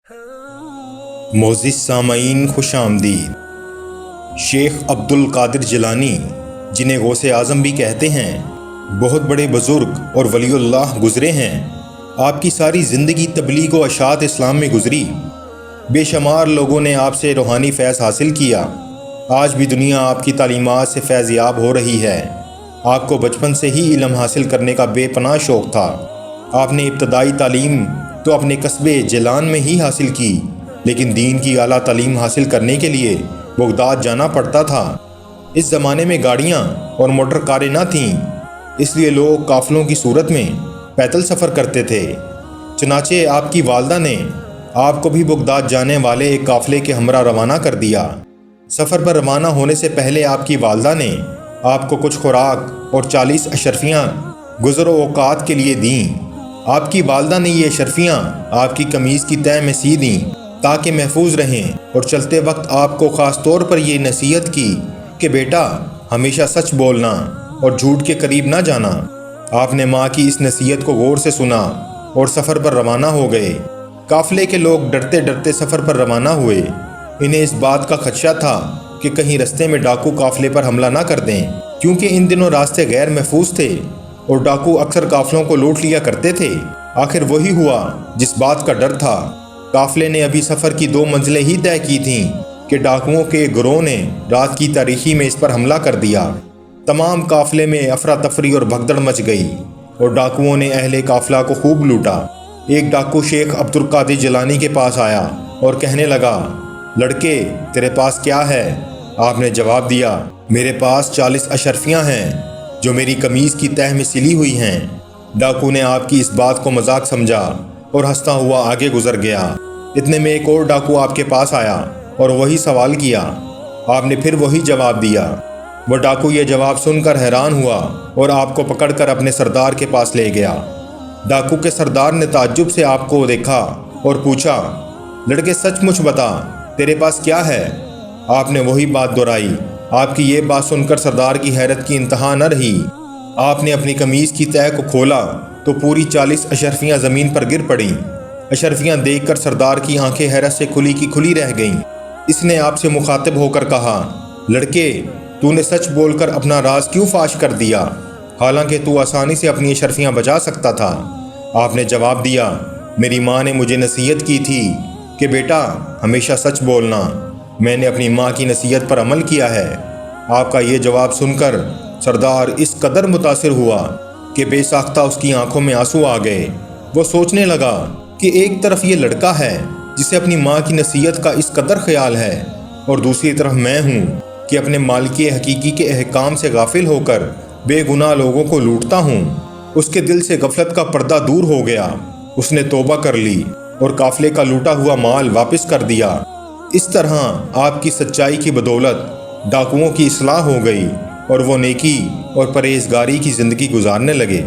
معزز سامعین خوش آمدید۔ شیخ عبد القادر جیلانی، جنہیں غوث اعظم بھی کہتے ہیں، بہت بڑے بزرگ اور ولی اللہ گزرے ہیں۔ آپ کی ساری زندگی تبلیغ و اشاعت اسلام میں گزری۔ بے شمار لوگوں نے آپ سے روحانی فیض حاصل کیا۔ آج بھی دنیا آپ کی تعلیمات سے فیض یاب ہو رہی ہے۔ آپ کو بچپن سے ہی علم حاصل کرنے کا بے پناہ شوق تھا۔ آپ نے ابتدائی تعلیم تو اپنے قصبے جیلان میں ہی حاصل کی، لیکن دین کی اعلیٰ تعلیم حاصل کرنے کے لیے بغداد جانا پڑتا تھا۔ اس زمانے میں گاڑیاں اور موٹر کاریں نہ تھیں، اس لیے لوگ قافلوں کی صورت میں پیدل سفر کرتے تھے۔ چنانچہ آپ کی والدہ نے آپ کو بھی بغداد جانے والے ایک قافلے کے ہمراہ روانہ کر دیا۔ سفر پر روانہ ہونے سے پہلے آپ کی والدہ نے آپ کو کچھ خوراک اور 40 اشرفیاں گزر و اوقات کے لیے دیں۔ آپ کی والدہ نے یہ اشرفیاں آپ کی قمیض کی تہہ میں سی دیں تاکہ محفوظ رہیں، اور چلتے وقت آپ کو خاص طور پر یہ نصیحت کی کہ بیٹا ہمیشہ سچ بولنا اور جھوٹ کے قریب نہ جانا۔ آپ نے ماں کی اس نصیحت کو غور سے سنا اور سفر پر روانہ ہو گئے۔ قافلے کے لوگ ڈرتے ڈرتے سفر پر روانہ ہوئے۔ انہیں اس بات کا خدشہ تھا کہ کہیں رستے میں ڈاکو قافلے پر حملہ نہ کر دیں، کیونکہ ان دنوں راستے غیر محفوظ تھے اور ڈاکو اکثر قافلوں کو لوٹ لیا کرتے تھے۔ آخر وہی ہوا جس بات کا ڈر تھا۔ قافلے نے ابھی سفر کی 2 منزلیں ہی طے کی تھیں کہ ڈاکوؤں کے گروہ نے رات کی تاریکی میں اس پر حملہ کر دیا۔ تمام قافلے میں افراتفری اور بھگدڑ مچ گئی اور ڈاکوؤں نے اہل قافلہ کو خوب لوٹا۔ ایک ڈاکو شیخ عبد القادر جیلانی کے پاس آیا اور کہنے لگا، لڑکے تیرے پاس کیا ہے؟ آپ نے جواب دیا، میرے پاس 40 اشرفیاں ہیں جو میری قمیض کی تہہ میں سلی ہوئی ہیں۔ ڈاکو نے آپ کی اس بات کو مذاق سمجھا اور ہنستا ہوا آگے گزر گیا۔ اتنے میں ایک اور ڈاکو آپ کے پاس آیا اور وہی سوال کیا۔ آپ نے پھر وہی جواب دیا۔ وہ ڈاکو یہ جواب سن کر حیران ہوا اور آپ کو پکڑ کر اپنے سردار کے پاس لے گیا۔ ڈاکو کے سردار نے تعجب سے آپ کو دیکھا اور پوچھا، لڑکے سچ مچ بتا، تیرے پاس کیا ہے؟ آپ نے وہی بات دہرائی۔ آپ کی یہ بات سن کر سردار کی حیرت کی انتہا نہ رہی۔ آپ نے اپنی قمیض کی تہہ کو کھولا تو پوری 40 اشرفیاں زمین پر گر پڑیں۔ اشرفیاں دیکھ کر سردار کی آنکھیں حیرت سے کھلی کی کھلی رہ گئیں۔ اس نے آپ سے مخاطب ہو کر کہا، لڑکے تو نے سچ بول کر اپنا راز کیوں فاش کر دیا، حالانکہ تو آسانی سے اپنی اشرفیاں بچا سکتا تھا؟ آپ نے جواب دیا، میری ماں نے مجھے نصیحت کی تھی کہ بیٹا ہمیشہ سچ بولنا۔ میں نے اپنی ماں کی نصیحت پر عمل کیا ہے۔ آپ کا یہ جواب سن کر سردار اس قدر متاثر ہوا کہ بے ساختہ اس کی آنکھوں میں آنسو آ گئے۔ وہ سوچنے لگا کہ ایک طرف یہ لڑکا ہے جسے اپنی ماں کی نصیحت کا اس قدر خیال ہے، اور دوسری طرف میں ہوں کہ اپنے مالک حقیقی کے احکام سے غافل ہو کر بے گناہ لوگوں کو لوٹتا ہوں۔ اس کے دل سے غفلت کا پردہ دور ہو گیا۔ اس نے توبہ کر لی اور قافلے کا لوٹا ہوا مال واپس کر دیا۔ اس طرح آپ کی سچائی کی بدولت ڈاکوؤں کی اصلاح ہو گئی اور وہ نیکی اور پرہیزگاری کی زندگی گزارنے لگے۔